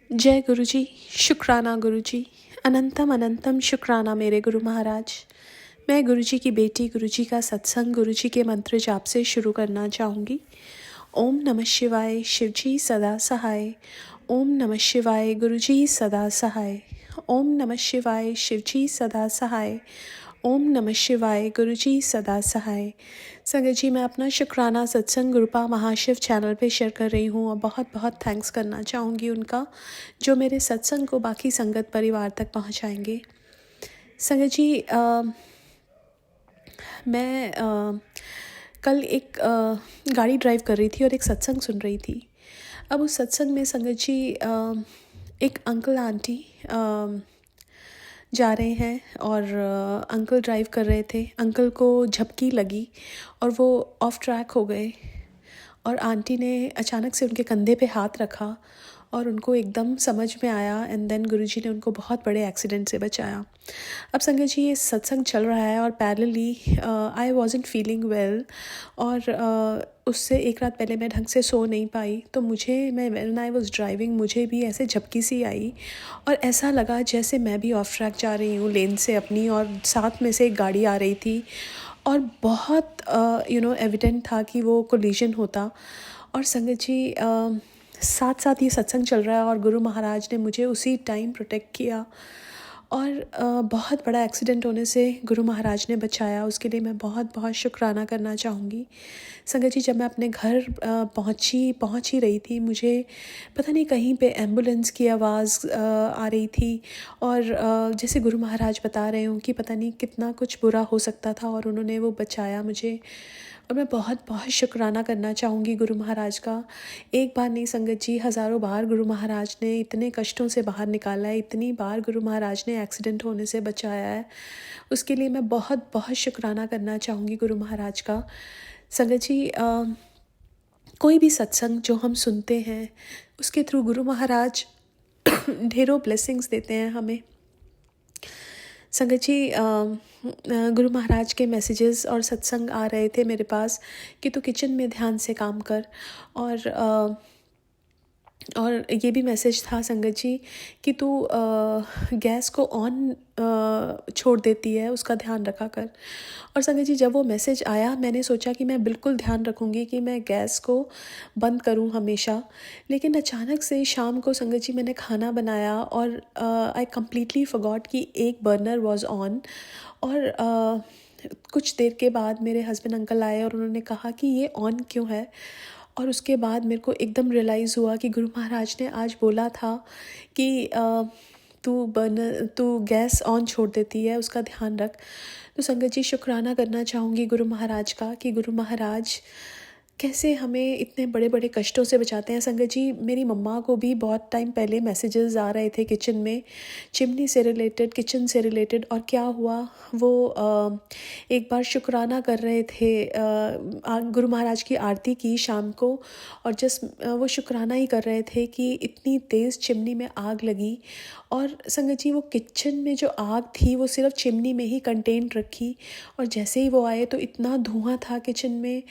जय गुरु जी। शुक्राना गुरु जी। अनंतम अनंतम शुक्राना मेरे गुरु महाराज। मैं गुरु जी की बेटी गुरु जी का सत्संग गुरु जी के मंत्र जाप से शुरू करना चाहूँगी। ओम नमः शिवाय शिव जी सदा सहाय। ओम नमः शिवाय गुरु जी सदा सहाय। ओम नमः शिवाय शिव जी सदा सहाय। ओम नमः शिवाय गुरु जी सदा सहाय। संगत जी, मैं अपना शुक्राना सत्संग गुरुपा महाशिव चैनल पे शेयर कर रही हूँ और बहुत बहुत थैंक्स करना चाहूँगी उनका, जो मेरे सत्संग को बाकी संगत परिवार तक पहुँचाएंगे। संगत जी, मैं कल एक गाड़ी ड्राइव कर रही थी और एक सत्संग सुन रही थी। अब उस सत्संग में संगत जी एक अंकल आंटी जा रहे हैं और अंकल ड्राइव कर रहे थे। अंकल को झपकी लगी और वो ऑफ ट्रैक हो गए और आंटी ने अचानक से उनके कंधे पे हाथ रखा और उनको एकदम समझ में आया एंड देन गुरुजी ने उनको बहुत बड़े एक्सीडेंट से बचाया। अब संगत जी, ये सत्संग चल रहा है और पैरेलली आई वॉजंट फीलिंग वेल और उससे एक रात पहले मैं ढंग से सो नहीं पाई, तो मैं व्हेन आई वॉज ड्राइविंग मुझे भी ऐसे झपकी सी आई और ऐसा लगा जैसे मैं भी ऑफ ट्रैक जा रही हूँ लेन से अपनी, और साथ में से एक गाड़ी आ रही थी और बहुत एविडेंट था कि वो कोलिजन होता। और संगत जी, साथ साथ ये सत्संग चल रहा है और गुरु महाराज ने मुझे उसी टाइम प्रोटेक्ट किया और बहुत बड़ा एक्सीडेंट होने से गुरु महाराज ने बचाया। उसके लिए मैं बहुत बहुत शुक्राना करना चाहूँगी। संगत जी, जब मैं अपने घर पहुँच ही रही थी, मुझे पता नहीं कहीं पे एम्बुलेंस की आवाज़ आ रही थी और जैसे गुरु महाराज बता रहे हूँ कि पता नहीं कितना कुछ बुरा हो सकता था और उन्होंने वो बचाया मुझे। और मैं बहुत बहुत शुक्राना करना चाहूँगी गुरु महाराज का। एक बार नहीं संगत जी, हज़ारों बार गुरु महाराज ने इतने कष्टों से बाहर निकाला है, इतनी बार गुरु महाराज ने एक्सीडेंट होने से बचाया है। उसके लिए मैं बहुत बहुत शुक्राना करना चाहूँगी गुरु महाराज का। संगत जी, कोई भी सत्संग जो हम सुनते हैं उसके थ्रू गुरु महाराज ढेरों ब्लेसिंग्स देते हैं हमें। संगत जी, गुरु महाराज के मैसेजेस और सत्संग आ रहे थे मेरे पास कि तू किचन में ध्यान से काम कर, और ये भी मैसेज था संगत जी कि तू गैस को ऑन छोड़ देती है, उसका ध्यान रखा कर। और संगत जी, जब वो मैसेज आया मैंने सोचा कि मैं बिल्कुल ध्यान रखूँगी कि मैं गैस को बंद करूँ हमेशा। लेकिन अचानक से शाम को संगत जी मैंने खाना बनाया और आई कम्प्लीटली फॉरगॉट कि एक बर्नर वॉज ऑन। और कुछ देर के बाद मेरे हस्बैंड अंकल आए और उन्होंने कहा कि ये ऑन क्यों है। और उसके बाद मेरे को एकदम रियलाइज़ हुआ कि गुरु महाराज ने आज बोला था कि तू गैस ऑन छोड़ देती है, उसका ध्यान रख। तो संगत जी, शुक्राना करना चाहूँगी गुरु महाराज का कि गुरु महाराज कैसे हमें इतने बड़े बड़े कष्टों से बचाते हैं। संगत जी, मेरी मम्मा को भी बहुत टाइम पहले मैसेजेस आ रहे थे किचन में, चिमनी से रिलेटेड, किचन से रिलेटेड। और क्या हुआ, वो एक बार शुक्राना कर रहे थे, गुरु महाराज की आरती की शाम को, और वो शुक्राना ही कर रहे थे कि इतनी तेज़ चिमनी में आग लगी। और संगत जी, वो किचन में जो आग थी वो सिर्फ चिमनी में ही कंटेंट रखी और जैसे ही वो आए तो इतना धुआं था किचन में।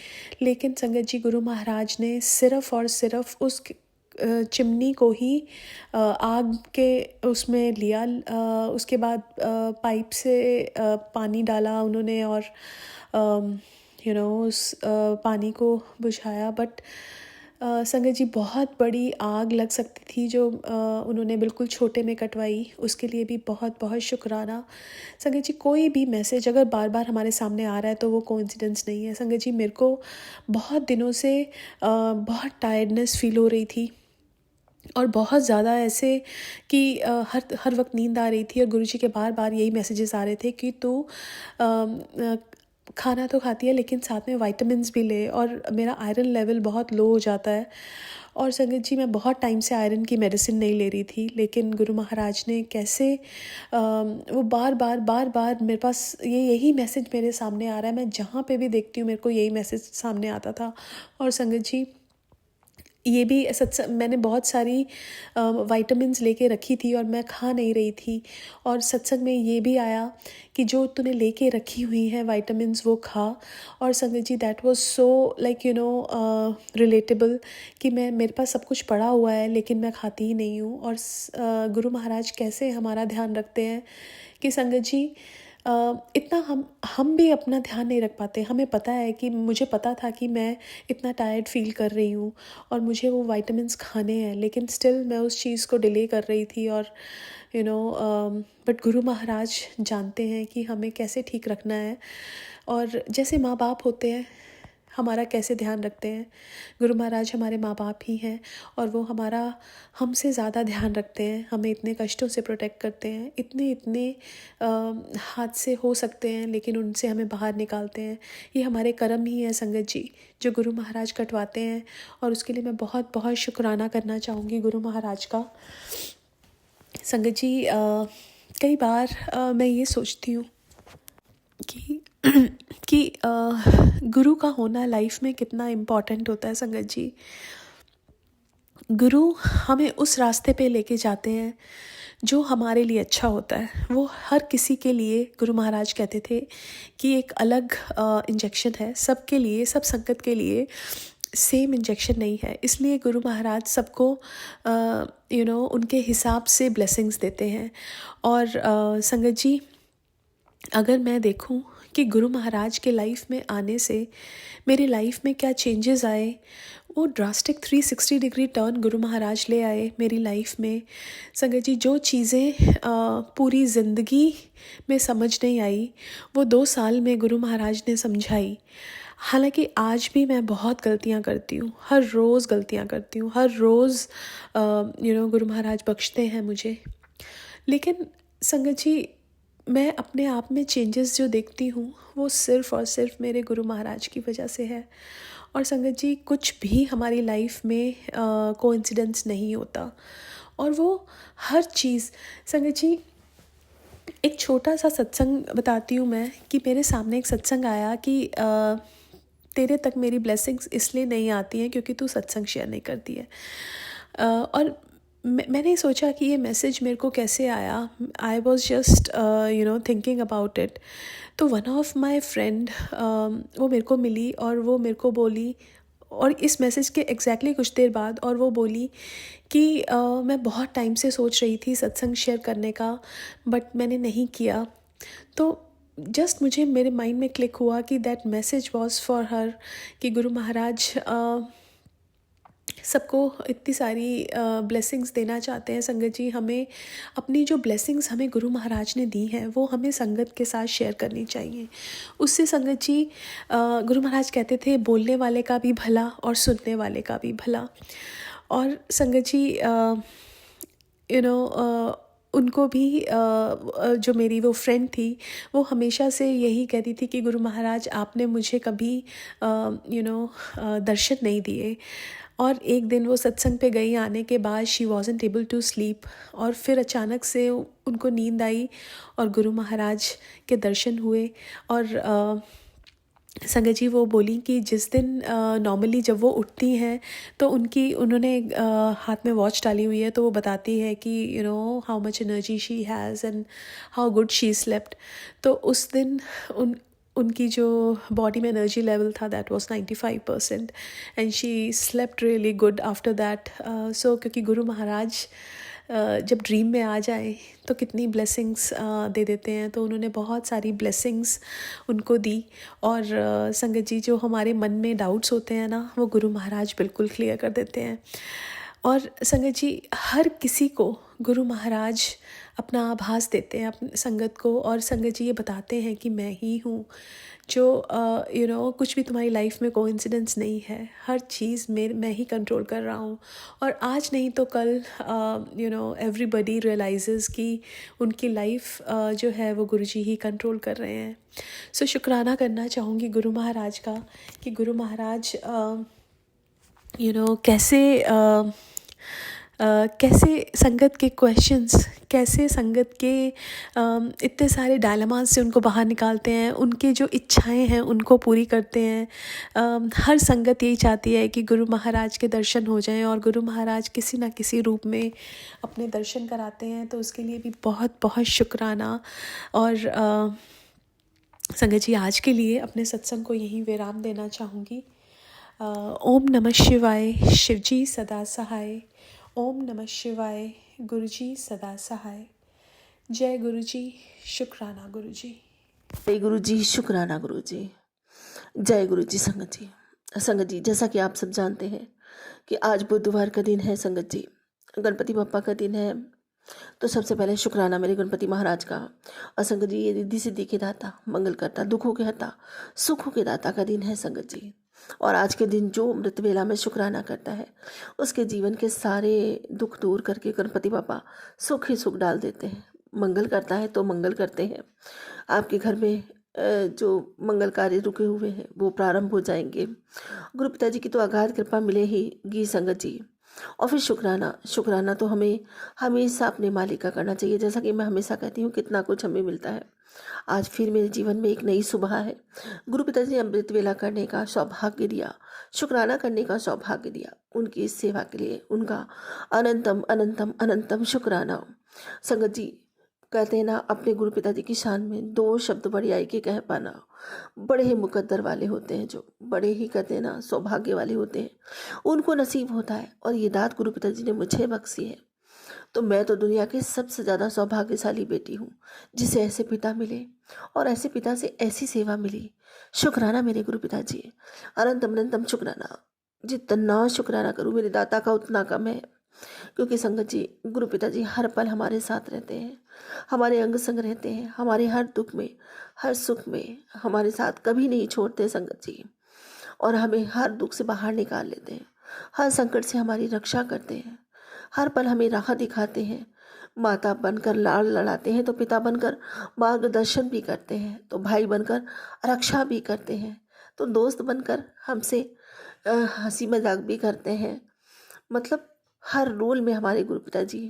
लेकिन संगत जी, गुरु महाराज ने सिर्फ और सिर्फ उस चिमनी को ही आग के उसमें लिया। उसके बाद पाइप से पानी डाला उन्होंने और उस पानी को बुझाया। बट संगत जी, बहुत बड़ी आग लग सकती थी जो उन्होंने बिल्कुल छोटे में कटवाई। उसके लिए भी बहुत बहुत शुक्राना। संगत जी, कोई भी मैसेज अगर बार बार हमारे सामने आ रहा है तो वो कोइंसिडेंस नहीं है। संगत जी, मेरे को बहुत दिनों से बहुत टायर्डनेस फील हो रही थी और बहुत ज़्यादा ऐसे कि हर वक्त नींद आ रही थी और गुरुजी के बार बार यही मैसेजेस आ रहे थे कि तू खाना तो खाती है लेकिन साथ में विटामिन्स भी ले। और मेरा आयरन लेवल बहुत लो हो जाता है और संगत जी, मैं बहुत टाइम से आयरन की मेडिसिन नहीं ले रही थी। लेकिन गुरु महाराज ने कैसे वो बार बार मेरे पास यही मैसेज मेरे सामने आ रहा है। मैं जहाँ पे भी देखती हूँ मेरे को यही मैसेज सामने आता था। और संगत जी, ये भी सत्संग मैंने बहुत सारी विटामिन्स लेके रखी थी और मैं खा नहीं रही थी, और सत्संग में ये भी आया कि जो तूने लेके रखी हुई हैं विटामिन्स वो खा। और Sangat ji that was so like relatable कि मेरे पास सब कुछ पड़ा हुआ है लेकिन मैं खाती ही नहीं हूँ। और गुरु महाराज कैसे हमारा ध्यान रखते हैं कि संगत जी इतना हम भी अपना ध्यान नहीं रख पाते। हमें पता है कि मुझे पता था कि मैं इतना टायर्ड फील कर रही हूँ और मुझे वो विटामिन्स खाने हैं, लेकिन स्टिल मैं उस चीज़ को डिले कर रही थी। और बट गुरु महाराज जानते हैं कि हमें कैसे ठीक रखना है, और जैसे माँ बाप होते हैं हमारा कैसे ध्यान रखते हैं, गुरु महाराज हमारे माँ बाप ही हैं और वो हमारा हमसे ज़्यादा ध्यान रखते हैं, हमें इतने कष्टों से प्रोटेक्ट करते हैं, इतने हादसे हो सकते हैं लेकिन उनसे हमें बाहर निकालते हैं। ये हमारे कर्म ही है संगत जी, जो गुरु महाराज कटवाते हैं, और उसके लिए मैं बहुत बहुत शुक्राना करना चाहूँगी गुरु महाराज का। संगत जी कई बार मैं ये सोचती हूँ कि गुरु का होना लाइफ में कितना इम्पॉर्टेंट होता है। संगत जी गुरु हमें उस रास्ते पे लेके जाते हैं जो हमारे लिए अच्छा होता है। वो हर किसी के लिए, गुरु महाराज कहते थे कि एक अलग इंजेक्शन है सबके लिए, सब संगत के लिए सेम इंजेक्शन नहीं है। इसलिए गुरु महाराज सबको उनके हिसाब से ब्लेसिंग्स देते हैं। और संगत जी अगर मैं देखूं कि गुरु महाराज के लाइफ में आने से मेरी लाइफ में क्या चेंजेस आए, वो drastic 360 degree turn Guru Maharaj ले आए मेरी लाइफ में। संगत जी जो चीज़ें पूरी ज़िंदगी में समझ नहीं आई वो 2 साल में गुरु महाराज ने समझाई। हालांकि आज भी मैं बहुत गलतियां करती हूँ, हर रोज़ गलतियां करती हूँ, हर रोज़ गुरु महाराज बख्शते हैं मुझे। लेकिन संगत जी मैं अपने आप में चेंजेस जो देखती हूँ वो सिर्फ़ और सिर्फ मेरे गुरु महाराज की वजह से है। और संगत जी कुछ भी हमारी लाइफ में कोइंसिडेंस नहीं होता, और वो हर चीज़। संगत जी एक छोटा सा सत्संग बताती हूँ मैं कि मेरे सामने एक सत्संग आया कि तेरे तक मेरी ब्लेसिंग्स इसलिए नहीं आती हैं क्योंकि तू सत्संग शेयर नहीं करती है। और मैंने सोचा कि ये मैसेज मेरे को कैसे आया। I was just thinking about it. तो वन ऑफ माई फ्रेंड वो मेरे को मिली और वो मेरे को बोली, और इस मैसेज के एग्जैक्टली कुछ देर बाद, और वो बोली कि मैं बहुत टाइम से सोच रही थी सत्संग शेयर करने का बट मैंने नहीं किया। तो जस्ट मुझे मेरे माइंड में क्लिक हुआ कि that message was for her, कि गुरु महाराज सबको इतनी सारी ब्लेसिंग्स देना चाहते हैं। संगत जी हमें अपनी जो ब्लेसिंग्स हमें गुरु महाराज ने दी हैं वो हमें संगत के साथ शेयर करनी चाहिए। उससे संगत जी गुरु महाराज कहते थे बोलने वाले का भी भला और सुनने वाले का भी भला। और संगत जी उनको भी जो मेरी वो फ्रेंड थी वो हमेशा से यही कहती थी कि गुरु महाराज आपने मुझे कभी दर्शन नहीं दिए। और एक दिन वो सत्संग पे गई, आने के बाद she wasn't able to sleep, और फिर अचानक से उनको नींद आई और गुरु महाराज के दर्शन हुए। और संगत जी वो बोली कि जिस दिन नॉर्मली जब वो उठती हैं तो उन्होंने हाथ में वॉच डाली हुई है, तो वो बताती है कि how much energy she has and how good she slept. तो उस दिन उनकी जो बॉडी में एनर्जी लेवल था that was 95% and she slept really good after that. So क्योंकि गुरु महाराज जब ड्रीम में आ जाए तो कितनी ब्लेसिंग्स दे देते हैं, तो उन्होंने बहुत सारी ब्लेसिंग्स उनको दी। और संगत जी जो हमारे मन में डाउट्स होते हैं ना वो गुरु महाराज बिल्कुल क्लियर कर देते हैं। और संगत जी हर किसी को गुरु महाराज अपना आभास देते हैं अपनी संगत को, और संगत जी ये बताते हैं कि मैं ही हूँ जो कुछ भी तुम्हारी लाइफ में कोइंसिडेंस नहीं है, हर चीज़ मैं ही कंट्रोल कर रहा हूँ। और आज नहीं तो कल एवरीबडी रियलाइजेस कि उनकी लाइफ जो है वो गुरुजी ही कंट्रोल कर रहे हैं। सो शुक्राना करना चाहूँगी गुरु महाराज का कि गुरु महाराज कैसे कैसे संगत के क्वेश्चंस, कैसे संगत के इतने सारे डायलेमास से उनको बाहर निकालते हैं, उनके जो इच्छाएं हैं उनको पूरी करते हैं। हर संगत यही चाहती है कि गुरु महाराज के दर्शन हो जाएं, और गुरु महाराज किसी ना किसी रूप में अपने दर्शन कराते हैं, तो उसके लिए भी बहुत बहुत शुक्राना। और संगत जी, आज के लिए अपने सत्संग को यहीं विराम देना चाहूँगी। ओम नमः शिवाय, शिवजी सदा सहाय। ओम नमः शिवाय, गुरुजी सदा सहाय। जय गुरुजी, शुक्राना गुरुजी। जय गुरु जी, शुक्राना गुरु जी। जय गुरु जी। संगत जी, जैसा कि आप सब जानते हैं कि आज बुधवार का दिन है संगत जी, गणपति बप्पा का दिन है। तो सबसे पहले शुक्राना मेरे गणपति महाराज का। और संगत जी, ये रिद्धि सिद्धि के दाता, मंगल करता, दुखों के हता, सुखों के दाता का दिन है संगत जी। और आज के दिन जो अमृत वेला में शुक्राना करता है, उसके जीवन के सारे दुख दूर करके गणपति बाबा सुख ही सुख डाल देते हैं। मंगल करता है तो मंगल करते हैं। आपके घर में जो मंगल कार्य रुके हुए हैं वो प्रारंभ हो जाएंगे। गुरु पिताजी की तो अगाध कृपा मिलेगी संगत जी। और फिर शुक्राना तो हमें हमेशा अपने मालिक का करना चाहिए। जैसा कि मैं हमेशा कहती हूँ, कितना कुछ हमें मिलता है। आज फिर मेरे जीवन में एक नई सुबह है। गुरु पिताजी ने अमृत वेला करने का सौभाग्य दिया, शुक्राना करने का सौभाग्य दिया। उनकी इस सेवा के लिए उनका अनंतम अनंतम अनंतम शुक्राना। संगत जी, कहते हैं ना, अपने गुरु पिताजी की शान में दो शब्द बड़ियाई के कह पाना। बड़े ही मुकद्दर वाले होते हैं, जो बड़े ही कहते हैं ना सौभाग्य वाले होते हैं, उनको नसीब होता है। और ये दात गुरु पिताजी ने मुझे बख्शी है, तो मैं तो दुनिया की सबसे ज़्यादा सौभाग्यशाली बेटी हूँ, जिसे ऐसे पिता मिले और ऐसे पिता से ऐसी सेवा मिली। शुक्राना मेरे गुरु पिताजी, अनंतम अनंतम शुक्राना। जितना शुक्राना करूँ मेरे दाता का उतना कम है। क्योंकि संगत जी, गुरु पिताजी हर पल हमारे साथ रहते हैं, हमारे अंग संग रहते हैं, हमारे हर दुख में, हर सुख में हमारे साथ कभी नहीं छोड़ते संगत जी। और हमें हर दुख से बाहर निकाल लेते हैं, हर संकट से हमारी रक्षा करते हैं, हर पल हमें राह दिखाते हैं। माता बनकर लाड़ लड़ाते हैं, तो पिता बनकर मार्गदर्शन भी करते हैं, तो भाई बनकर रक्षा भी करते हैं, तो दोस्त बनकर हमसे हंसी मजाक भी करते हैं। मतलब हर रोल में हमारे गुरु पिताजी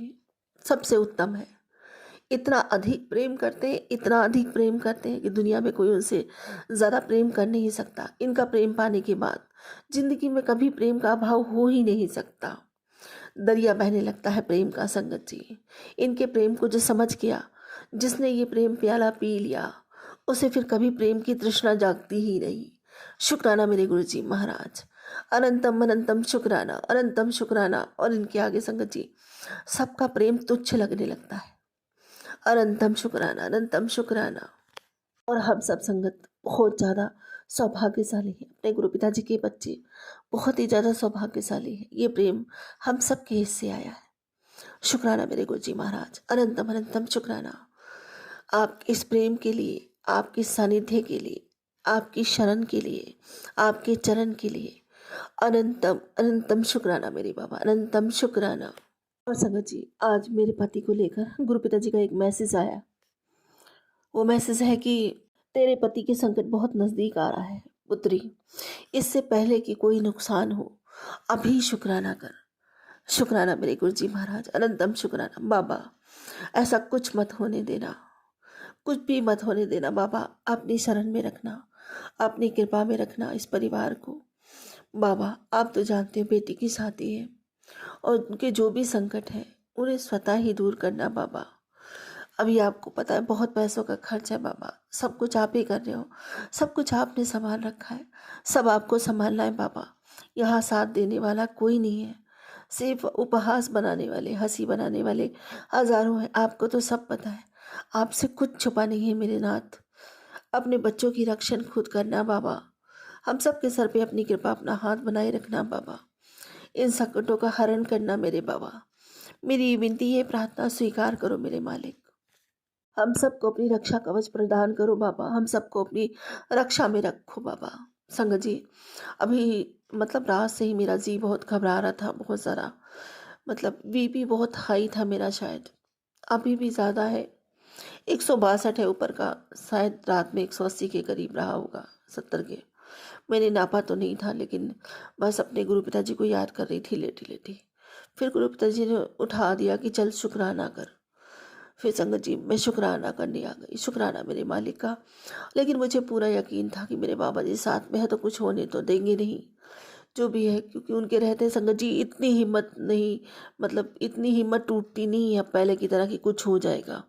सबसे उत्तम है। इतना अधिक प्रेम करते हैं, इतना अधिक प्रेम करते हैं कि दुनिया में कोई उनसे ज़्यादा प्रेम कर नहीं सकता। इनका प्रेम पाने के बाद जिंदगी में कभी प्रेम का अभाव हो ही नहीं सकता। दरिया बहने लगता है प्रेम का संगत जी। इनके प्रेम को जो समझ गया, जिसने ये प्रेम प्याला पी लिया, उसे फिर कभी प्रेम की तृष्णा जागती ही नहीं। शुक्राना मेरे गुरु जी महाराज, अनंतम अनंतम शुक्राना, अनंतम शुक्राना। और इनके आगे संगत जी सबका प्रेम तुच्छ लगने लगता है। अनंतम शुक्राना, अनंतम शुक्राना। और हम सब संगत बहुत ज़्यादा सौभाग्यशाली हैं, अपने गुरु पिताजी के बच्चे बहुत ही ज़्यादा सौभाग्यशाली हैं। ये प्रेम हम सब के हिस्से आया है। शुक्राना मेरे गुरु जी महाराज, अनंतम अनंतम शुक्राना। आप इस प्रेम के लिए, आपके सानिध्य के लिए, आपकी शरण के लिए, आपके चरण के लिए अनंतम अनंतम शुक्राना मेरे बाबा, अनंतम शुक्राना। और संगत जी, आज मेरे पति को लेकर गुरु पिताजी का एक मैसेज आया। वो मैसेज है कि तेरे पति के संकट बहुत नज़दीक आ रहा है पुत्री। इससे पहले कि कोई नुकसान हो, अभी शुक्राना कर। शुक्राना मेरे गुरु जी महाराज, अनंतम शुक्राना। बाबा, ऐसा कुछ मत होने देना, कुछ भी मत होने देना बाबा। अपनी शरण में रखना, अपनी कृपा में रखना इस परिवार को। बाबा, आप तो जानते हो बेटी की शादी है, और उनके जो भी संकट है उन्हें स्वतः ही दूर करना बाबा। अभी आपको पता है बहुत पैसों का खर्च है बाबा, सब कुछ आप ही कर रहे हो, सब कुछ आपने संभाल रखा है, सब आपको संभालना है बाबा। यहाँ साथ देने वाला कोई नहीं है, सिर्फ उपहास बनाने वाले, हंसी बनाने वाले हजारों हैं। आपको तो सब पता है, आपसे कुछ छुपा नहीं है मेरे नाथ। अपने बच्चों की रक्षण खुद करना बाबा। हम सब के सर पे अपनी कृपा, अपना हाथ बनाए रखना बाबा। इन संकटों का हरण करना मेरे बाबा। मेरी विनती ये प्रार्थना स्वीकार करो मेरे मालिक। हम सबको अपनी रक्षा कवच प्रदान करो बाबा, हम सबको अपनी रक्षा में रखो बाबा। संगत जी, अभी मतलब रात से ही मेरा जी बहुत घबरा रहा था, बहुत ज़्यादा, मतलब बीपी बहुत हाई था मेरा, शायद अभी भी ज़्यादा है। 162 है ऊपर का, शायद रात में 180 के करीब रहा होगा, 70 के। मैंने नापा तो नहीं था, लेकिन बस अपने गुरु पिताजी को याद कर रही थी लेटी लेटी। फिर गुरु पिताजी ने उठा दिया कि चल शुक्राना कर। फिर संगत जी मैं शुक्राना करने आ गई, शुक्राना मेरे मालिक का। लेकिन मुझे पूरा यकीन था कि मेरे बाबा जी साथ में है तो कुछ होने तो देंगे नहीं, जो भी है, क्योंकि उनके रहते संगत जी इतनी हिम्मत नहीं, मतलब इतनी हिम्मत टूटती नहीं है अब पहले की तरह कि कुछ हो जाएगा।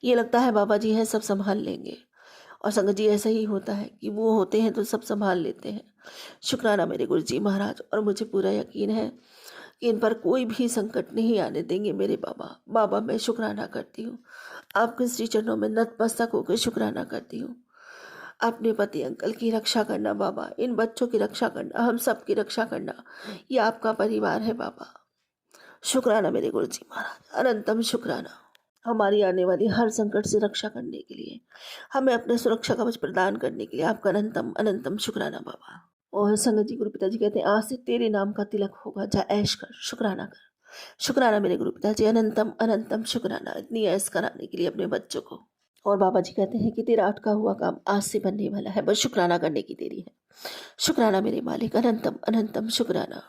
ये लगता है बाबा जी हैं सब संभाल लेंगे, और संगत जी ऐसा ही होता है कि वो होते हैं तो सब संभाल लेते हैं। शुक्राना मेरे गुरु जी महाराज, और मुझे पूरा यकीन है कि इन पर कोई भी संकट नहीं आने देंगे मेरे बाबा। बाबा मैं शुक्राना करती हूँ, आपके श्री चरणों में नतमस्तक होकर शुक्राना करती हूँ। अपने पति अंकल की रक्षा करना बाबा, इन बच्चों की रक्षा करना, हम सब की रक्षा करना, ये आपका परिवार है बाबा। शुक्राना मेरे गुरु जी महाराज, अनंतम शुक्राना। हमारी आने वाली हर संकट से रक्षा करने के लिए, हमें अपने सुरक्षा कवच प्रदान करने के लिए आपका अनंतम अनंतम शुक्राना बाबा। और संगत जी गुरु पिताजी कहते हैं आज से तेरे नाम का तिलक होगा, जा ऐश कर, शुक्राना कर। शुक्राना मेरे गुरु पिताजी, अनंतम अनंतम शुक्राना इतनी ऐश कराने के लिए अपने बच्चों को। और बाबा जी कहते हैं कि तेरा अटका हुआ काम आज से बनने वाला है, बस शुक्राना करने की देरी है। शुक्राना मेरे मालिक, अनंतम अनंतम शुक्राना।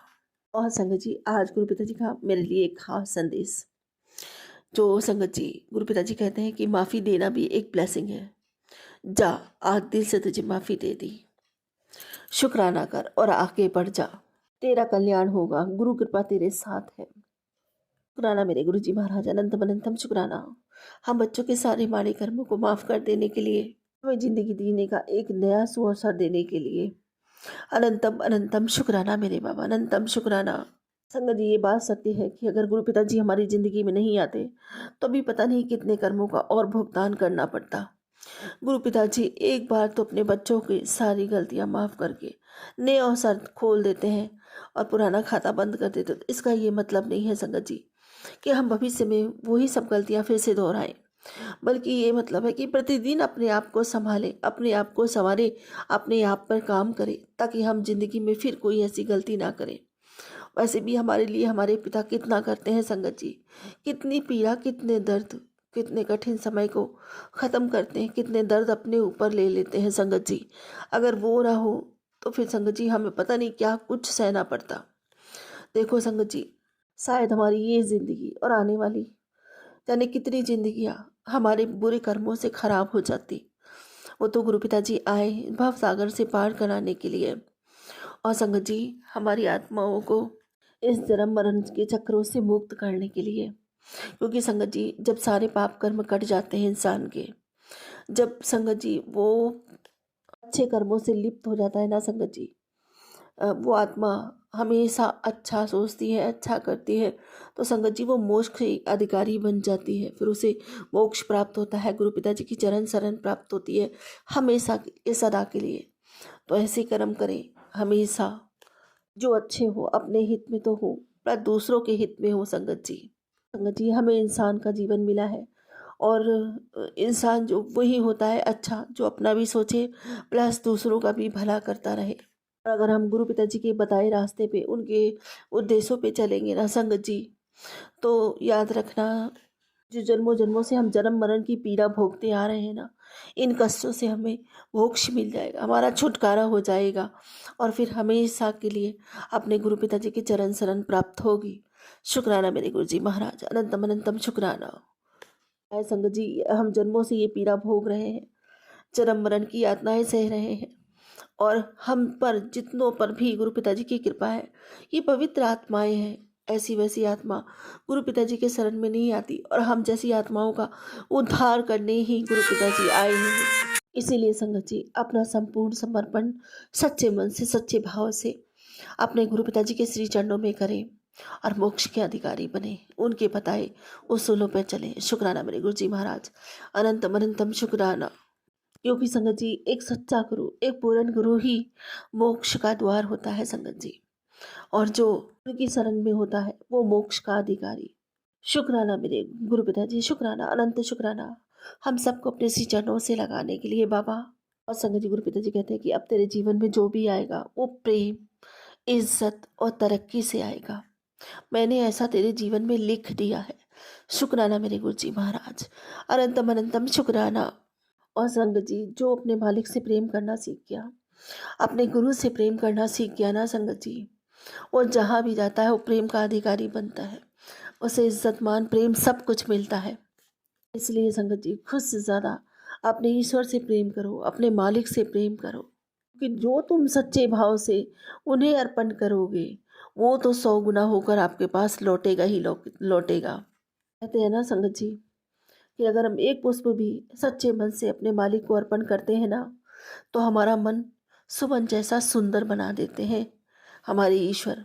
और संगत जी आज गुरु पिताजी का मेरे लिए एक खास संदेश, जो संगत जी गुरु पिताजी कहते हैं कि माफ़ी देना भी एक ब्लेसिंग है। जा, आज दिल से तुझे माफ़ी दे दी, शुक्राना कर और आगे बढ़ जा, तेरा कल्याण होगा, गुरु कृपा तेरे साथ है। शुक्राना मेरे गुरु जी महाराज, अनंतम अनंतम शुक्राना। हम बच्चों के सारे माड़े कर्मों को माफ़ कर देने के लिए, हमें ज़िंदगी जीने का एक नया सुअवसर देने के लिए अनंतम अनंतम शुक्राना मेरे बाबा, अनंतम शुक्राना। संगत जी ये बात सत्य है कि अगर गुरु पिताजी हमारी ज़िंदगी में नहीं आते तो भी पता नहीं कितने कर्मों का और भुगतान करना पड़ता। गुरु पिताजी एक बार तो अपने बच्चों की सारी गलतियां माफ़ करके नए अवसर खोल देते हैं और पुराना खाता बंद कर देते। तो इसका ये मतलब नहीं है संगत जी कि हम भविष्य में वही सब गलतियां फिर से दोहराएं, बल्कि ये मतलब है कि प्रतिदिन अपने आप को संभालें, अपने आप को संवारें, अपने आप पर काम करें, ताकि हम जिंदगी में फिर कोई ऐसी गलती ना करें। वैसे भी हमारे लिए हमारे पिता कितना करते हैं संगत जी, कितनी पीड़ा, कितने दर्द, कितने कठिन समय को ख़त्म करते हैं, कितने दर्द अपने ऊपर ले लेते हैं संगत जी। अगर वो ना हो तो फिर संगत जी हमें पता नहीं क्या कुछ सहना पड़ता। देखो संगत जी, शायद हमारी ये ज़िंदगी और आने वाली जाने कितनी जिंदगियां हमारे बुरे कर्मों से खराब हो जाती। वो तो गुरु पिताजी आए भव सागर से पार कराने के लिए, और संगत जी हमारी आत्माओं को इस जन्म मरण के चक्रों से मुक्त करने के लिए। क्योंकि संगत जी जब सारे पाप कर्म कट जाते हैं इंसान के, जब संगत जी वो अच्छे कर्मों से लिप्त हो जाता है ना संगत जी, वो आत्मा हमेशा अच्छा सोचती है, अच्छा करती है, तो संगत जी वो मोक्ष की अधिकारी बन जाती है। फिर उसे मोक्ष प्राप्त होता है, गुरु पिताजी की चरण शरण प्राप्त होती है हमेशा के लिए, सदा के लिए। तो ऐसे कर्म करें हमेशा जो अच्छे हो, अपने हित में तो हो पर दूसरों के हित में हो संगत जी। संगत जी हमें इंसान का जीवन मिला है, और इंसान जो वही होता है अच्छा जो अपना भी सोचे प्लस दूसरों का भी भला करता रहे। और अगर हम गुरु पिताजी के बताए रास्ते पे, उनके उद्देश्यों पे चलेंगे ना संगत जी, तो याद रखना जो जन्मों जन्मों से हम जन्म मरण की पीड़ा भोगते आ रहे हैं ना, इन कष्टों से हमें मोक्ष मिल जाएगा, हमारा छुटकारा हो जाएगा, और फिर हमेशा के लिए अपने गुरु पिताजी की चरण शरण प्राप्त होगी। शुक्राना मेरे गुरु जी महाराज, अनंतम अनंतम शुक्राना। है संगत जी हम जन्मों से ये पीड़ा भोग रहे हैं, जन्म मरण की यातनाएं सह रहे हैं, और हम पर जितनों पर भी गुरु पिताजी की कृपा है, ये पवित्र आत्माएं हैं। ऐसी वैसी आत्मा गुरु पिताजी के शरण में नहीं आती, और हम जैसी आत्माओं का उद्धार करने ही गुरु पिताजी आए हैं। इसीलिए संगत जी अपना संपूर्ण समर्पण सच्चे मन से, सच्चे भाव से अपने गुरु पिताजी के श्री चरणों में करें और मोक्ष के अधिकारी बने, उनके बताए उसूलों पर चले। शुक्राना मेरे गुरु जी महाराज, अनंतम अनंतम शुक्राना। क्योंकि संगत जी एक सच्चा गुरु, एक पूर्ण गुरु ही मोक्ष का द्वार होता है संगत जी, और जो उनकी शरण में होता है वो मोक्ष का अधिकारी। शुक्राना मेरे गुरु पिताजी, शुक्राना, अनंत शुक्राना हम सबको अपने श्री चरणों से लगाने के लिए बाबा। और संगत जी गुरु पिताजी कहते हैं कि अब तेरे जीवन में जो भी आएगा वो प्रेम, इज्जत और तरक्की से आएगा। मैंने ऐसा तेरे जीवन में लिख दिया है। शुक्राना मेरे गुरु जी महाराज, अनंतम अनंतम शुक्राना। और संगत जी जो अपने मालिक से प्रेम करना सीख गया, अपने गुरु से प्रेम करना सीख गया ना संगत जी, और जहाँ भी जाता है वो प्रेम का अधिकारी बनता है। उसे इज्जत मान प्रेम सब कुछ मिलता है। इसलिए संगत जी, खुद से ज़्यादा अपने ईश्वर से प्रेम करो, अपने मालिक से प्रेम करो, कि जो तुम सच्चे भाव से उन्हें अर्पण करोगे वो तो 100 गुना होकर आपके पास लौटेगा ही लौटेगा। कहते हैं ना संगत जी, कि अगर हम एक पुष्प भी सच्चे मन से अपने मालिक को अर्पण करते हैं ना, तो हमारा मन सुवन जैसा सुंदर बना देते हैं हमारे ईश्वर।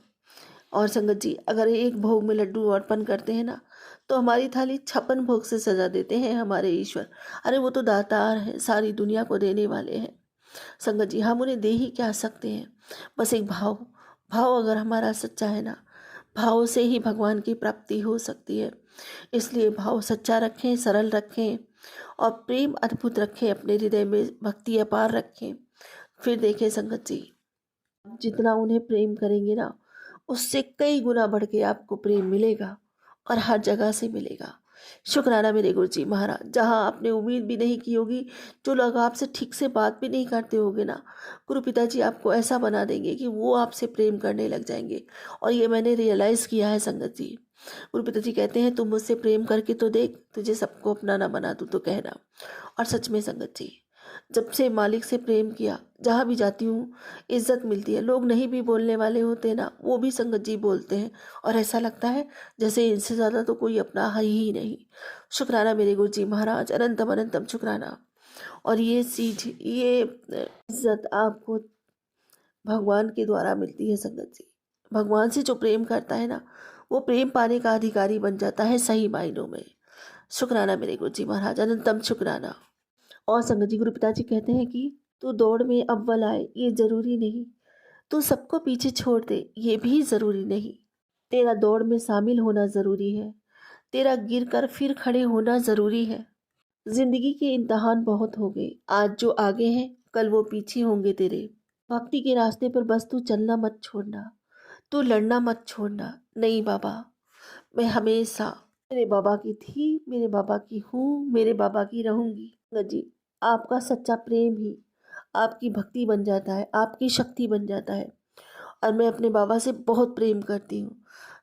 और संगत जी, अगर एक भोग में लड्डू अर्पण करते हैं ना, तो हमारी थाली 56 भोग से सजा देते हैं हमारे ईश्वर। अरे वो तो दातार हैं, सारी दुनिया को देने वाले हैं। संगत जी, हम उन्हें दे ही क्या सकते हैं। बस एक भाव, भाव अगर हमारा सच्चा है ना, भाव से ही भगवान की प्राप्ति हो सकती है। इसलिए भाव सच्चा रखें, सरल रखें और प्रेम अद्भुत रखें, अपने हृदय में भक्ति अपार रखें। फिर देखें संगत जी, जितना उन्हें प्रेम करेंगे ना, उससे कई गुना बढ़ के आपको प्रेम मिलेगा और हर जगह से मिलेगा। शुक्राना मेरे गुरु जी महाराज, जहाँ आपने उम्मीद भी नहीं की होगी, जो लोग आपसे ठीक से बात भी नहीं करते होंगे ना, गुरु पिताजी आपको ऐसा बना देंगे कि वो आपसे प्रेम करने लग जाएंगे। और ये मैंने रियलाइज़ किया है संगत जी। गुरु पिताजी कहते हैं, तुम मुझसे प्रेम करके तो देख, तुझे सबको अपना ना बना दूँ तो कहना। और सच में संगत जी, जब से मालिक से प्रेम किया, जहाँ भी जाती हूँ इज्जत मिलती है। लोग नहीं भी बोलने वाले होते ना, वो भी संगत जी बोलते हैं और ऐसा लगता है जैसे इनसे ज़्यादा तो कोई अपना है ही नहीं। शुक्राना मेरे गुरु जी महाराज, अनंतम अनंतम शुक्राना। और ये चीज, ये इज्जत आपको भगवान के द्वारा मिलती है संगत जी। भगवान से जो प्रेम करता है ना, वो प्रेम पाने का अधिकारी बन जाता है सही मायनों में। शुक्राना मेरे गुरु जी महाराज, अनंतम शुक्राना। और संगत जी, गुरु पिताजी कहते हैं कि तू दौड़ में अव्वल आए ये जरूरी नहीं, तू सबको पीछे छोड़ दे ये भी जरूरी नहीं। तेरा दौड़ में शामिल होना जरूरी है, तेरा गिर कर फिर खड़े होना जरूरी है। जिंदगी के इम्तहान बहुत हो गए, आज जो आगे हैं कल वो पीछे होंगे तेरे। भक्ति के रास्ते पर बस तू चलना मत छोड़ना, तू लड़ना मत छोड़ना। नहीं बाबा, मैं हमेशा मेरे बाबा की थी, मेरे बाबा की हूँ, मेरे बाबा की रहूंगी। जी, आपका सच्चा प्रेम ही आपकी भक्ति बन जाता है, आपकी शक्ति बन जाता है। और मैं अपने बाबा से बहुत प्रेम करती हूँ।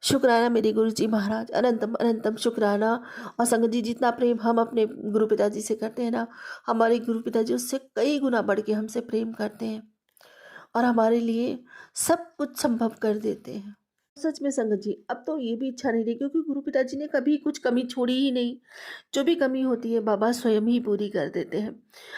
शुक्राना मेरे गुरु जी महाराज, अनंतम अनंतम शुक्राना। और संगत जी, जितना प्रेम हम अपने गुरु पिताजी से करते हैं ना, हमारे गुरु पिताजी उससे कई गुना बढ़ के हमसे प्रेम करते हैं और हमारे लिए सब कुछ संभव कर देते हैं। सच में संगत जी, अब तो ये भी इच्छा नहीं रही, क्योंकि गुरु पिताजी ने कभी कुछ कमी छोड़ी ही नहीं। जो भी कमी होती है बाबा स्वयं ही पूरी कर देते हैं।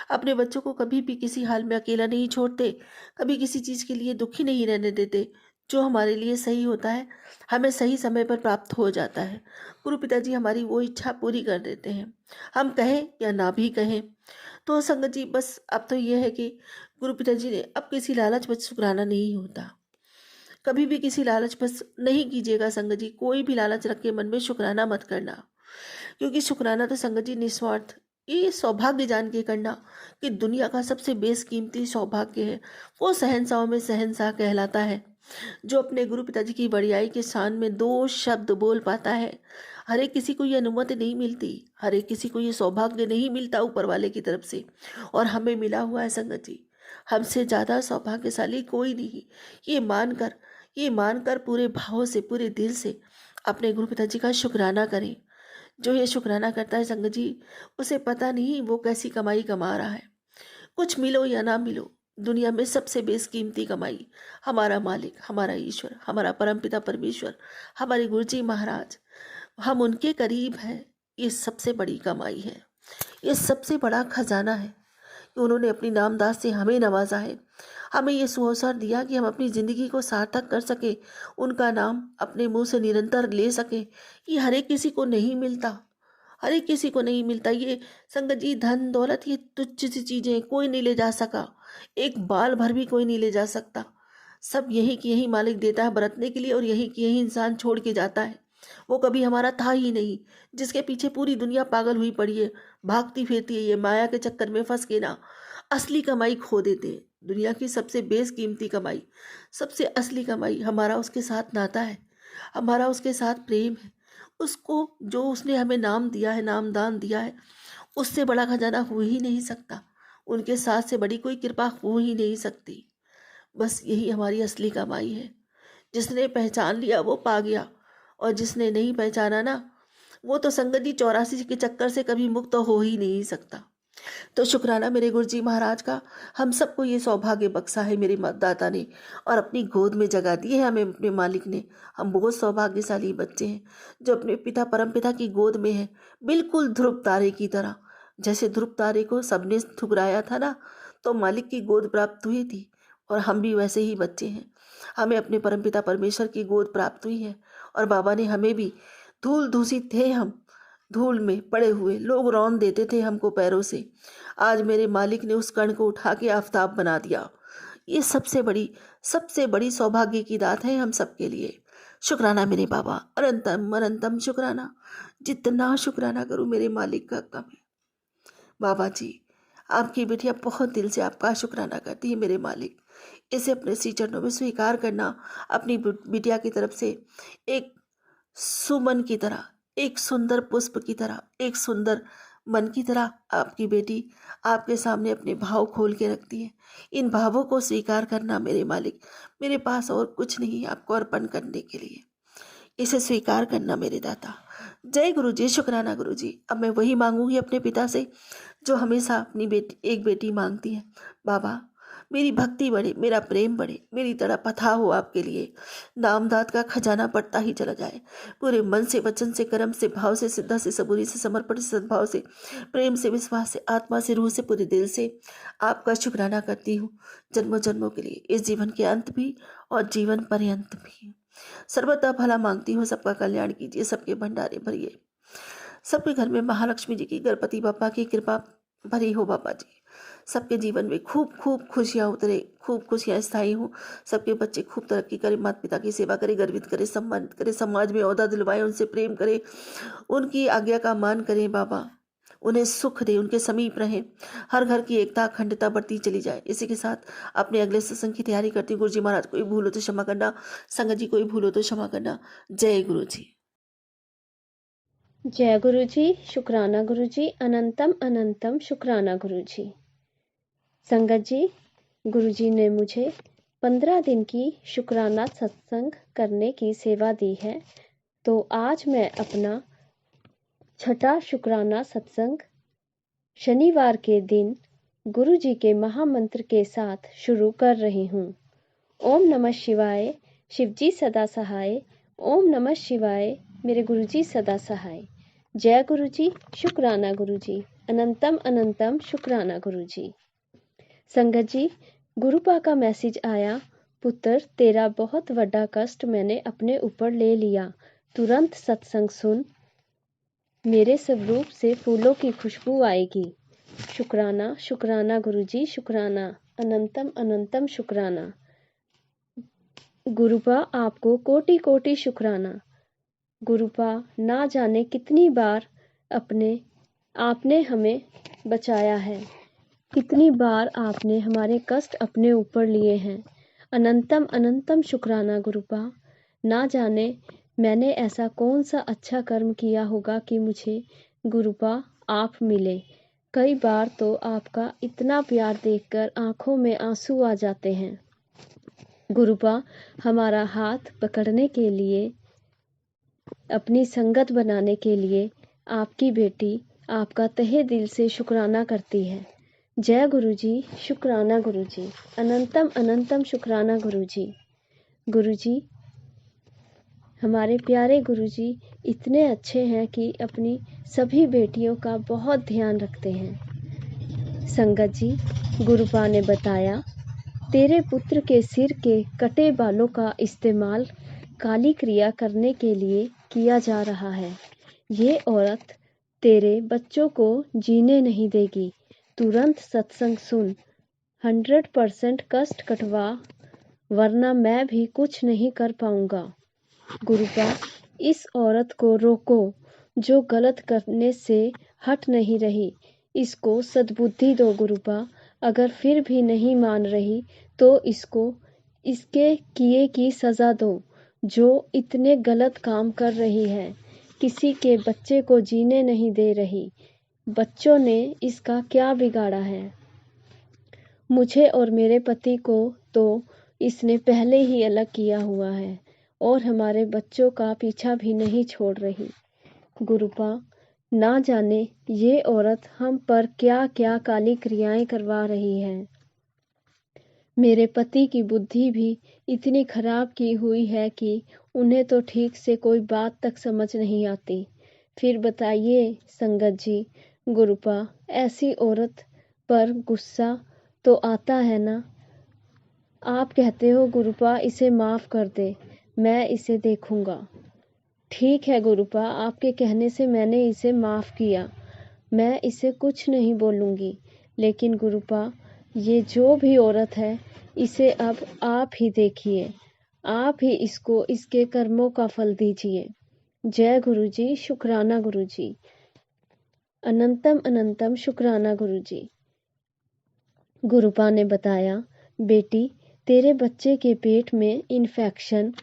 अपने बच्चों को कभी भी किसी हाल में अकेला नहीं छोड़ते, कभी किसी चीज़ के लिए दुखी नहीं रहने देते। जो हमारे लिए सही होता है हमें सही समय पर प्राप्त हो जाता है। गुरु पिताजी हमारी वो इच्छा पूरी कर देते हैं, हम कहें या ना भी कहें। तो संगत जी, बस अब तो ये है कि गुरु पिताजी ने अब किसी लालच में शुक्राना नहीं होता। कभी भी किसी लालच बस नहीं कीजिएगा संगत जी, कोई भी लालच रख के मन में शुक्राना मत करना। क्योंकि शुक्राना तो संगत जी निस्वार्थ, ये सौभाग्य जान के करना कि दुनिया का सबसे बेशकीमती सौभाग्य है। वो शहंशाहों में शहंशाह कहलाता है, जो अपने गुरु पिताजी की बड़ियाई के शान में 2 शब्द बोल पाता है। हर एक किसी को ये अनुमति नहीं मिलती, हर एक किसी को ये सौभाग्य नहीं मिलता ऊपर वाले की तरफ से, और हमें मिला हुआ है संगत जी। हमसे ज़्यादा सौभाग्यशाली कोई नहीं। ये मानकर ये मानकर पूरे भाव से, पूरे दिल से अपने गुरु पिताजी का शुक्राना करें। जो ये शुक्राना करता है संगत जी, उसे पता नहीं वो कैसी कमाई कमा रहा है। कुछ मिलो या ना मिलो, दुनिया में सबसे बेशकीमती कमाई हमारा मालिक, हमारा ईश्वर, हमारा परमपिता परमेश्वर, हमारे गुरुजी महाराज, हम उनके करीब हैं। ये सबसे बड़ी कमाई है, ये सबसे बड़ा खजाना है कि उन्होंने अपनी नामदास से हमें नवाजा है, हमें ये सुअवसर दिया कि हम अपनी ज़िंदगी को सार्थक कर सके, उनका नाम अपने मुंह से निरंतर ले सके। ये हर एक किसी को नहीं मिलता, हर एक किसी को नहीं मिलता। ये संगत जी, धन दौलत ये तुच्छ सी चीज़ें, कोई नहीं ले जा सका, एक बाल भर भी कोई नहीं ले जा सकता। सब यही कि यही मालिक देता है बरतने के लिए, और यही कि यही इंसान छोड़ के जाता है। वो कभी हमारा था ही नहीं, जिसके पीछे पूरी दुनिया पागल हुई पड़ी है, भागती फिरती है। ये माया के चक्कर में फंस के ना असली कमाई खो देते हैं। दुनिया की सबसे बेशकीमती कमाई, सबसे असली कमाई हमारा उसके साथ नाता है, हमारा उसके साथ प्रेम है। उसको जो उसने हमें नाम दिया है, नामदान दिया है, उससे बड़ा खजाना हो ही नहीं सकता। उनके साथ से बड़ी कोई कृपा हो ही नहीं सकती। बस यही हमारी असली कमाई है, जिसने पहचान लिया वो पा गया, और जिसने नहीं पहचाना ना, वो तो संगत जी 84 के चक्कर से कभी मुक्त तो हो ही नहीं सकता। तो शुक्राना मेरे गुरुजी महाराज का, हम सबको ये सौभाग्य बख्शा है मेरे दाता ने, और अपनी गोद में जगह दी है हमें अपने मालिक ने। हम बहुत सौभाग्यशाली बच्चे हैं जो अपने पिता परम पिता की गोद में है, बिल्कुल ध्रुव तारे की तरह। जैसे ध्रुव तारे को सबने ठुकराया था ना, तो मालिक की गोद प्राप्त हुई थी, और हम भी वैसे ही बच्चे हैं। हमें अपने परम पिता परमेश्वर की गोद प्राप्त हुई है, और बाबा ने हमें भी, धूल दूषित थे हम, धूल में पड़े हुए लोग रौंद देते थे हमको पैरों से, आज मेरे मालिक ने उस कण को उठा के आफताब बना दिया। ये सबसे बड़ी सौभाग्य की दात है हम सबके लिए। शुक्राना मेरे बाबा, अनंतम अनंतम शुक्राना। जितना शुक्राना करूं मेरे मालिक का कम है। बाबा जी, आपकी बिटिया बहुत दिल से आपका शुक्राना करती है मेरे मालिक। इसे अपने श्री चरणों में स्वीकार करना, अपनी बिटिया की तरफ से एक सुमन की तरह, एक सुंदर पुष्प की तरह, एक सुंदर मन की तरह आपकी बेटी आपके सामने अपने भाव खोल के रखती है। इन भावों को स्वीकार करना मेरे मालिक, मेरे पास और कुछ नहीं आपको अर्पण करने के लिए। इसे स्वीकार करना मेरे दाता। जय गुरु जी, शुक्राना गुरु जी। अब मैं वही मांगूंगी अपने पिता से जो हमेशा अपनी एक बेटी मांगती है। बाबा, मेरी भक्ति बढ़े, मेरा प्रेम बढ़े, मेरी तड़प अथाह हो आपके लिए, नामदात का खजाना बढ़ता ही चला जाए। पूरे मन से, वचन से, कर्म से, भाव से, सिद्धा से, सबूरी से, समर्पण से, सद्भाव से, प्रेम से, विश्वास से, आत्मा से, रूह से, पूरे दिल से आपका शुक्राना करती हूँ, जन्मों जन्मों के लिए, इस जीवन के अंत भी और जीवन पर्यंत भी। सर्वदा भला मांगती हूँ, सबका कल्याण कीजिए, सबके भंडारे भरिए, सबके घर में महालक्ष्मी जी की, गणपति बापा की कृपा भरी हो बाबा जी। सबके जीवन में खूब खूब खुशियाँ उतरे, खूब खुशियाँ स्थायी हों, सबके बच्चे खूब तरक्की करें, माता पिता की सेवा करें, गर्वित करें, सम्मानित करें, समाज में ओहदा दिलवाएं, उनसे प्रेम करें, उनकी आज्ञा का मान करें बाबा, उन्हें सुख दे, उनके समीप रहें, हर घर की एकता अखंडता बढ़ती चली जाए। इसी के साथ अपने अगले सत्संग की तैयारी करती हूँ। गुरु जी महाराज, कोई भूल हो तो क्षमा करना, संगत जी कोई भूल हो तो क्षमा करना। जय गुरु जी। जय गुरु जी, शुक्राना गुरु जी, अनंतम अनंतम शुक्राना गुरु जी। संगत जी, गुरु जी ने मुझे 15 दिन की शुक्राना सत्संग करने की सेवा दी है, तो आज मैं अपना छठा शुक्राना सत्संग शनिवार के दिन गुरु जी के महामंत्र के साथ शुरू कर रही हूँ। ओम नमः शिवाय, शिवजी सदा सहाय। ओम नमः शिवाय, मेरे गुरु जी सदा सहाय। जय गुरु जी, शुक्राना गुरु जी, अनंतम अनंतम शुक्राना गुरु जी। संगत जी, गुरुपा का मैसेज आया, पुत्र तेरा बहुत बड़ा कष्ट मैंने अपने ऊपर ले लिया, तुरंत सत्संग सुन, मेरे स्वरूप से फूलों की खुशबू आएगी। शुक्राना शुक्राना गुरु जी, शुक्राना, अनंतम अनंतम शुक्राना। गुरुपा आपको कोटि कोटि शुक्राना। गुरुपा, ना जाने कितनी बार आपने हमें बचाया है, कितनी बार आपने हमारे कष्ट अपने ऊपर लिए हैं। अनंतम अनंतम शुक्राना गुरुपा। ना जाने मैंने ऐसा कौन सा अच्छा कर्म किया होगा कि मुझे गुरुपा आप मिले। कई बार तो आपका इतना प्यार देखकर आंखों में आंसू आ जाते हैं। गुरुपा, हमारा हाथ पकड़ने के लिए, अपनी संगत बनाने के लिए आपकी बेटी आपका तहे दिल से शुक्राना करती है। जय गुरु जी, शुक्राना गुरु जी, अनंतम अनंतम शुक्राना गुरु जी। गुरु जी, हमारे प्यारे गुरु जी इतने अच्छे हैं कि अपनी सभी बेटियों का बहुत ध्यान रखते हैं। संगत जी, गुरुपा ने बताया, तेरे पुत्र के सिर के कटे बालों का इस्तेमाल काली क्रिया करने के लिए किया जा रहा है। ये औरत तेरे बच्चों को जीने नहीं देगी, तुरंत सत्संग सुन, 100% कष्ट कटवा, वरना मैं भी कुछ नहीं कर पाऊंगा। गुरुपा, इस औरत को रोको जो गलत करने से हट नहीं रही, इसको सद्बुद्धि दो गुरुपा। अगर फिर भी नहीं मान रही तो इसको इसके किए की सजा दो, जो इतने गलत काम कर रही है, किसी के बच्चे को जीने नहीं दे रही। बच्चों ने इसका क्या बिगाड़ा है? मुझे और मेरे पति को तो इसने पहले ही अलग किया हुआ है। और हमारे बच्चों का पीछा भी नहीं छोड़ रही। गुरुपा, ना जाने ये औरत हम पर क्या क्या काली क्रियाएं करवा रही है। मेरे पति की बुद्धि भी इतनी खराब की हुई है कि उन्हें तो ठीक से कोई बात तक समझ नहीं आती। फिर बताइए संगत जी, गुरुपा, ऐसी औरत पर गुस्सा तो आता है ना। आप कहते हो गुरुपा इसे माफ कर दे, मैं इसे देखूंगा। ठीक है गुरुपा, आपके कहने से मैंने इसे माफ किया, मैं इसे कुछ नहीं बोलूंगी। लेकिन गुरुपा, ये जो भी औरत है, इसे अब आप ही देखिए, आप ही इसको इसके कर्मों का फल दीजिए। जय गुरुजी, शुक्राना गुरुजी, अनंतम अनंतम शुक्राना गुरुजी। गुरुपा ने बताया, बेटी, तेरे बच्चे के पेट में इन्फेक्शन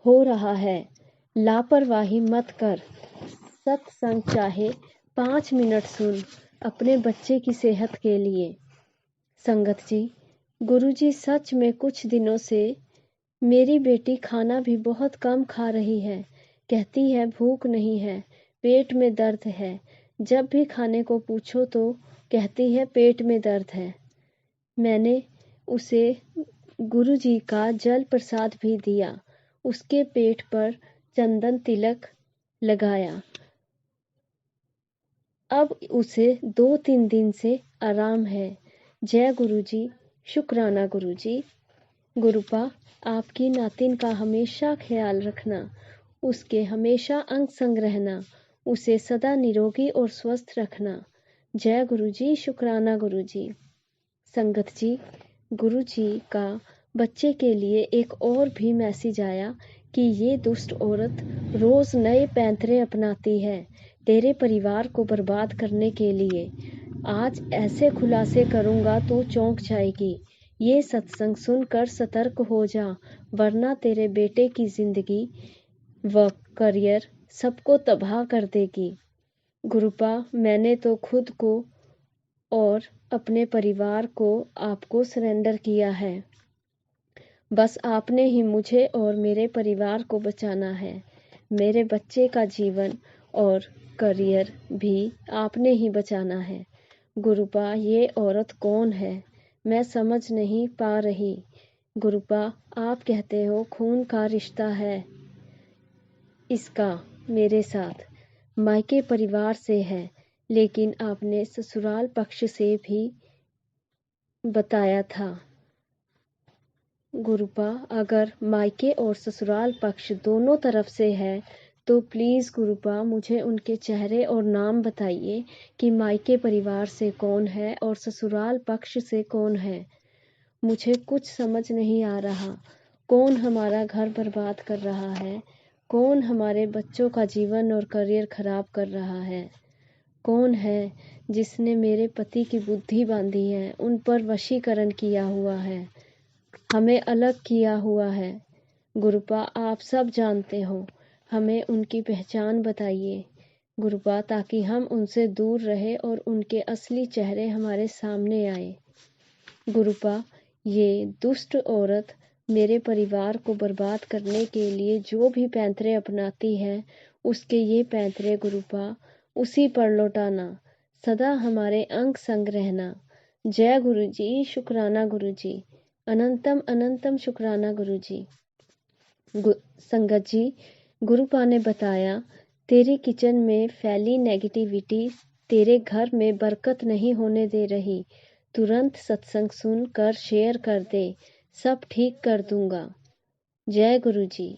हो रहा है, लापरवाही मत कर। सत्संग चाहे 5 मिनट सुन, अपने बच्चे की सेहत के लिए। संगत जी, गुरुजी सच में कुछ दिनों से मेरी बेटी खाना भी बहुत कम खा रही है। कहती है भूख नहीं है, पेट में दर्द है। जब भी खाने को पूछो तो कहती है पेट में दर्द है। मैंने उसे गुरुजी का जल प्रसाद भी दिया, उसके पेट पर चंदन तिलक लगाया। अब उसे 2-3 दिन से आराम है। जय गुरुजी, शुक्राना गुरुजी। गुरुपा, आपकी नातिन का हमेशा ख्याल रखना, उसके हमेशा अंग संग रहना, उसे सदा निरोगी और स्वस्थ रखना। जय गुरुजी, शुक्राना गुरुजी। संगत जी, गुरुजी का बच्चे के लिए एक और भी मैसेज आया कि ये दुष्ट औरत रोज नए पैंतरे अपनाती है तेरे परिवार को बर्बाद करने के लिए। आज ऐसे खुलासे करूंगा तो चौंक जाएगी। ये सत्संग सुनकर सतर्क हो जा, वरना तेरे बेटे की जिंदगी व करियर सबको तबाह कर देगी। गुरुपा, मैंने तो खुद को और अपने परिवार को आपको सरेंडर किया है। बस आपने ही मुझे और मेरे परिवार को बचाना है। मेरे बच्चे का जीवन और करियर भी आपने ही बचाना है। गुरुपा, ये औरत कौन है, मैं समझ नहीं पा रही। गुरुपा, आप कहते हो खून का रिश्ता है इसका मेरे साथ, मायके परिवार से है, लेकिन आपने ससुराल पक्ष से भी बताया था। गुरुपा, अगर मायके और ससुराल पक्ष दोनों तरफ से है तो प्लीज़ गुरुपा मुझे उनके चेहरे और नाम बताइए कि मायके परिवार से कौन है और ससुराल पक्ष से कौन है। मुझे कुछ समझ नहीं आ रहा, कौन हमारा घर बर्बाद कर रहा है, कौन हमारे बच्चों का जीवन और करियर खराब कर रहा है, कौन है जिसने मेरे पति की बुद्धि बांधी है, उन पर वशीकरण किया हुआ है, हमें अलग किया हुआ है। गुरुपा, आप सब जानते हो, हमें उनकी पहचान बताइए गुरुपा, ताकि हम उनसे दूर रहे और उनके असली चेहरे हमारे सामने आए। गुरुपा, ये दुष्ट औरत मेरे परिवार को बर्बाद करने के लिए जो भी पैंतरे अपनाती है, उसके ये पैंतरे गुरुपा उसी पर लौटाना, सदा हमारे अंग संग रहना। जय गुरुजी, शुक्राना गुरुजी, अनंतम अनंतम शुक्राना गुरुजी। संगत जी, गुरुपा ने बताया, तेरी किचन में फैली नेगेटिविटी तेरे घर में बरकत नहीं होने दे रही। तुरंत सत्संग सुन कर शेयर कर दे, सब ठीक कर दूंगा। जय गुरुजी।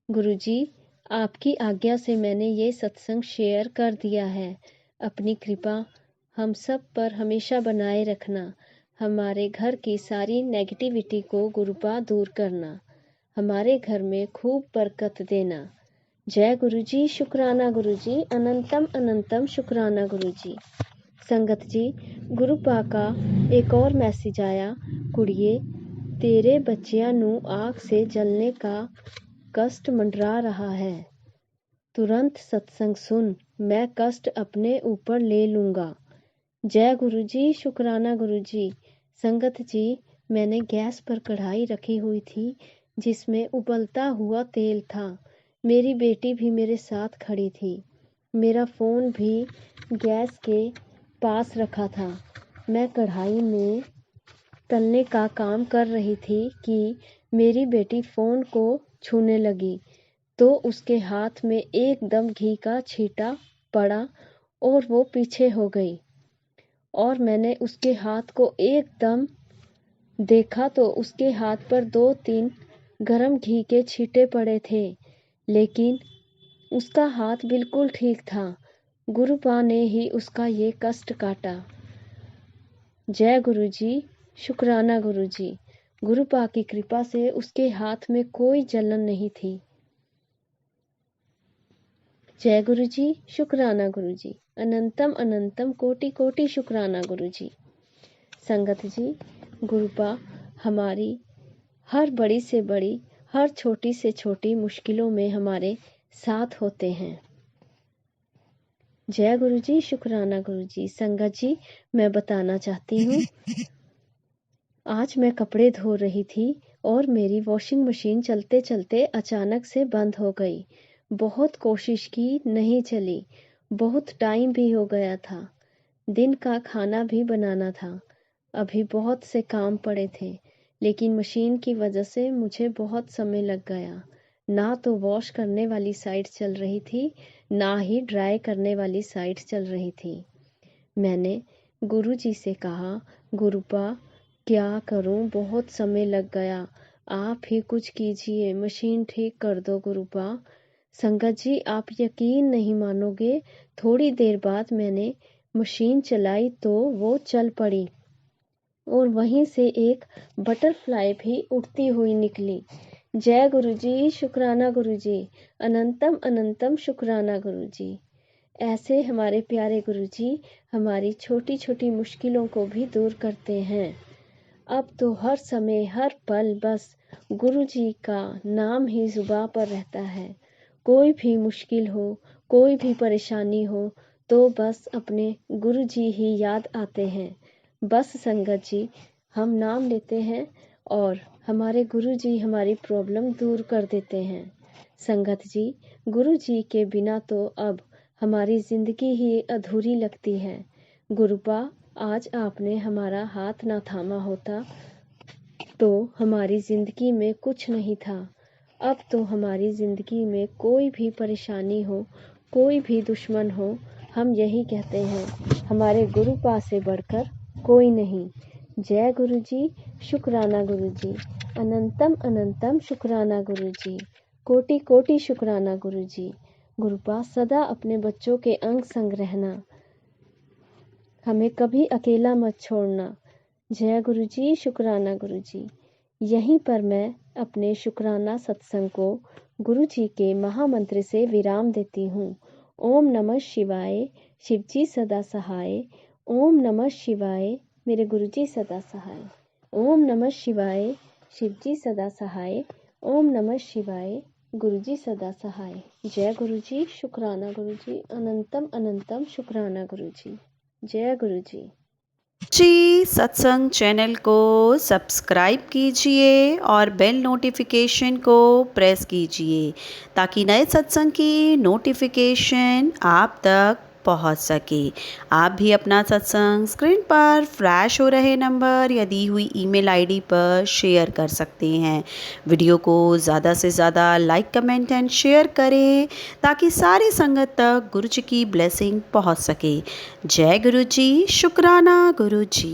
गुरुजी, आपकी आज्ञा से मैंने ये सत्संग शेयर कर दिया है। अपनी कृपा हम सब पर हमेशा बनाए रखना। हमारे घर की सारी नेगेटिविटी को गुरुपा दूर करना, हमारे घर में खूब बरकत देना। जय गुरुजी, शुक्राना गुरुजी, अनंतम अनंतम शुक्राना गुरुजी। संगत जी, गुरुपा का एक और मैसेज आया, कुड़िए, तेरे बच्चिਆਂ ਨੂੰ आग से जलने का कष्ट मंडरा रहा है। तुरंत सत्संग सुन, मैं कष्ट अपने ऊपर ले लूंगा। जय गुरुजी, शुक्राना गुरुजी। संगत जी, मैंने गैस पर कढ़ाई रखी हुई थी, जिसमें उबलता हुआ तेल था। मेरी बेटी भी मेरे साथ खड़ी थी। मेरा फ़ोन भी गैस के पास रखा था। मैं कढ़ाई में तलने का काम कर रही थी कि मेरी बेटी फ़ोन को छूने लगी, तो उसके हाथ में एकदम घी का छींटा पड़ा और वो पीछे हो गई। और मैंने उसके हाथ को एकदम देखा तो उसके हाथ पर 2-3 गरम घी के छींटे पड़े थे, लेकिन उसका हाथ बिल्कुल ठीक था। गुरुपा ने ही उसका ये कष्ट काटा। जय गुरुजी, शुक्राना गुरुजी। गुरुपा की कृपा से उसके हाथ में कोई जलन नहीं थी। जय गुरुजी, शुक्राना गुरुजी। अनंतम अनंतम कोटि कोटि शुक्राना गुरुजी। संगत जी, गुरुपा हमारी हर बड़ी से बड़ी, हर छोटी से छोटी मुश्किलों में हमारे साथ होते हैं। जय गुरुजी, शुक्राना गुरुजी। संगत जी, मैं बताना चाहती हूँ, आज मैं कपड़े धो रही थी और मेरी वॉशिंग मशीन चलते चलते अचानक से बंद हो गई। बहुत कोशिश की, नहीं चली। बहुत टाइम भी हो गया था। दिन का खाना भी बनाना था। अभी बहुत से काम पड़े थे, लेकिन मशीन की वजह से मुझे बहुत समय लग गया। ना तो वॉश करने वाली साइड चल रही थी, ना ही ड्राई करने वाली साइड चल रही थी। मैंने गुरुजी से कहा, गुरुपा क्या करूं, बहुत समय लग गया, आप ही कुछ कीजिए, मशीन ठीक कर दो गुरुपा। संगत जी, आप यकीन नहीं मानोगे, थोड़ी देर बाद मैंने मशीन चलाई तो वो चल पड़ी और वहीं से एक बटरफ्लाई भी उड़ती हुई निकली। जय गुरुजी, शुक्राना गुरुजी। अनंतम अनंतम शुक्राना गुरुजी। ऐसे हमारे प्यारे गुरुजी हमारी छोटी छोटी मुश्किलों को भी दूर करते हैं। अब तो हर समय हर पल बस गुरुजी का नाम ही जुबां पर रहता है। कोई भी मुश्किल हो, कोई भी परेशानी हो, तो बस अपने गुरुजी ही याद आते हैं। बस संगत जी, हम नाम लेते हैं और हमारे गुरुजी हमारी प्रॉब्लम दूर कर देते हैं। संगत जी, गुरुजी के बिना तो अब हमारी ज़िंदगी ही अधूरी लगती है। गुरुपा, आज आपने हमारा हाथ ना थामा होता तो हमारी ज़िंदगी में कुछ नहीं था। अब तो हमारी ज़िंदगी में कोई भी परेशानी हो, कोई भी दुश्मन हो, हम यही कहते हैं, हमारे गुरुपा से बढ़कर कोई नहीं। जय गुरुजी, शुक्राना गुरुजी। अनंतम अनंतम शुक्राना गुरुजी। कोटि कोटि शुक्राना गुरुजी। गुरुपा सदा अपने बच्चों के अंग संग रहना, हमें कभी अकेला मत छोड़ना। जय गुरुजी, शुक्राना गुरुजी। यहीं पर मैं अपने शुक्राना सत्संग को गुरुजी के महामंत्र से विराम देती हूँ। ओम नमः शिवाय, शिवजी सदा सहाय। ओम नमः शिवाय, मेरे गुरुजी सदा सहाय। ओम नमः शिवाय, शिवजी सदा सहाय। ओम नमः शिवाय, गुरुजी सदा सहाय। जय गुरुजी, शुक्राना गुरुजी। अनंतम अनंतम शुक्राना गुरुजी। जय गुरुजी। जी, सत्संग चैनल को सब्सक्राइब कीजिए और बेल नोटिफिकेशन को प्रेस कीजिए ताकि नए सत्संग की नोटिफिकेशन आप तक पहुंच सके। आप भी अपना सत्संग स्क्रीन पर फ्लैश हो रहे नंबर या दी हुई ईमेल आईडी पर शेयर कर सकते हैं। वीडियो को ज़्यादा से ज़्यादा लाइक, कमेंट एंड शेयर करें ताकि सारी संगत तक गुरु जी की ब्लेसिंग पहुंच सके। जय गुरु जी, शुक्राना गुरु जी।